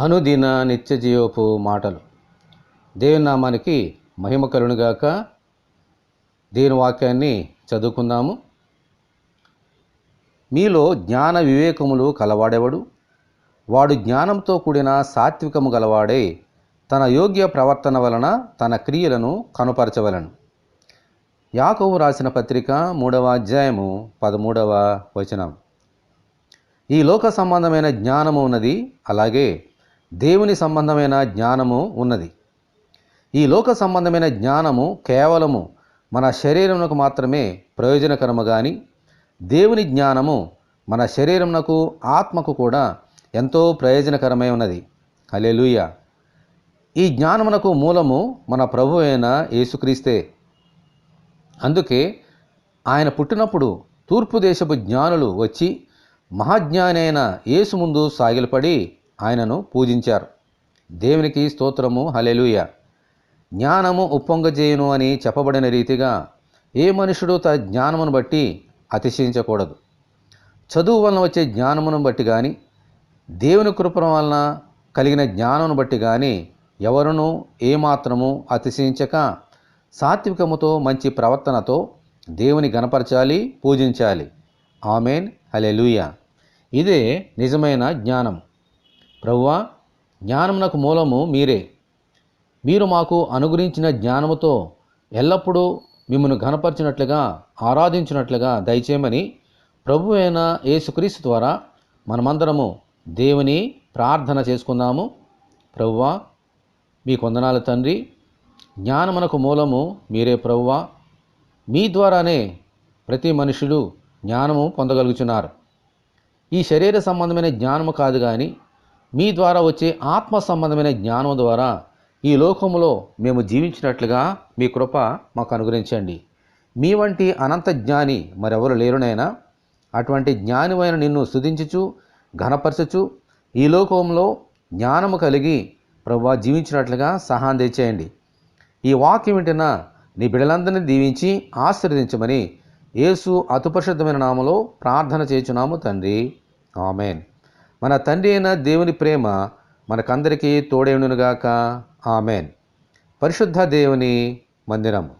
అనుదిన నిత్య జీవపు మాటలు. దేవుని నామానికి మహిమ కలుగునుగాక. దేవుని వాక్యాన్ని చదువుకుందాము. మీలో జ్ఞాన వివేకములు కలవాడెవడు? వాడు జ్ఞానంతో కూడిన సాత్వికము గలవాడై తన యోగ్య ప్రవర్తన వలన తన క్రియలను కనుపరచవలను. యాకోబు రాసిన పత్రిక 3వ అధ్యాయము 13వ వచనం. ఈ లోక సంబంధమైన జ్ఞానము ఉన్నది, అలాగే దేవుని సంబంధమైన జ్ఞానము ఉన్నది. ఈ లోక సంబంధమైన జ్ఞానము కేవలము మన శరీరమునకు మాత్రమే ప్రయోజనకరము గాని, దేవుని జ్ఞానము మన శరీరమునకు ఆత్మకు కూడా ఎంతో ప్రయోజనకరమై ఉన్నది. హల్లెలూయా. ఈ జ్ఞానమునకు మూలము మన ప్రభువు అయిన యేసుక్రీస్తే. అందుకే ఆయన పుట్టినప్పుడు తూర్పు దేశపు జ్ఞానులు వచ్చి మహాజ్ఞాని అయిన యేసు ముందు సాగిలపడి ఆయనను పూజించారు. దేవునికి స్తోత్రము. హల్లెలూయా. జ్ఞానము ఉప్పొంగజేయును అని చెప్పబడిన రీతిగా ఏ మనుషుడు తన జ్ఞానమును బట్టి అతిశయించకూడదు. చదువు వలన వచ్చే జ్ఞానమును బట్టి కానీ, దేవుని కృప వలన కలిగిన జ్ఞానమును బట్టి కానీ ఎవరునూ ఏమాత్రము అతిశయించక సాత్వికముతో మంచి ప్రవర్తనతో దేవుని గణపరచాలి, పూజించాలి. ఆమేన్. హల్లెలూయా. ఇదే నిజమైన జ్ఞానం. ప్రభువా, జ్ఞానమునకు మూలము మీరే. మీరు మాకు అనుగ్రహించిన జ్ఞానముతో ఎల్లప్పుడూ మిమ్మల్ని ఘనపరిచినట్లుగా, ఆరాధించినట్లుగా దయచేయమని ప్రభువు అయిన యేసుక్రీస్తు ద్వారా మనమందరము దేవుని ప్రార్థన చేసుకుందాము. ప్రభువా, మీకు వందనాలు తండ్రి. జ్ఞానమునకు మూలము మీరే ప్రభువా. మీ ద్వారానే ప్రతి మనుషులు జ్ఞానము పొందగలుగుతున్నారు. ఈ శరీర సంబంధమైన జ్ఞానము కాదు కానీ, మీ ద్వారా వచ్చే ఆత్మ సంబంధమైన జ్ఞానం ద్వారా ఈ లోకములో మేము జీవించినట్లుగా మీ కృప మాకు అనుగ్రహించండి. మీ వంటి అనంత జ్ఞాని మరెవరు లేరునైనా. అటువంటి జ్ఞానివైన నిన్ను స్తుతించుచు ఘనపరచుచు ఈ లోకంలో జ్ఞానము కలిగి ప్రభువా జీవించినట్లుగా సహాయం దయచేయండి. ఈ వాక్యం వింటున్న నీ బిడ్డలందరినీ దీవించి ఆశీర్వదించమని యేసు అతిపరిశుద్ధమైన నామములో ప్రార్థన చేయుచున్నాము తండ్రి. ఆమేన్. మన తండ్రి అయిన దేవుని ప్రేమ మనకందరికీ తోడేయునుగాక. ఆమేన్. పరిశుద్ధ దేవుని మందిరము.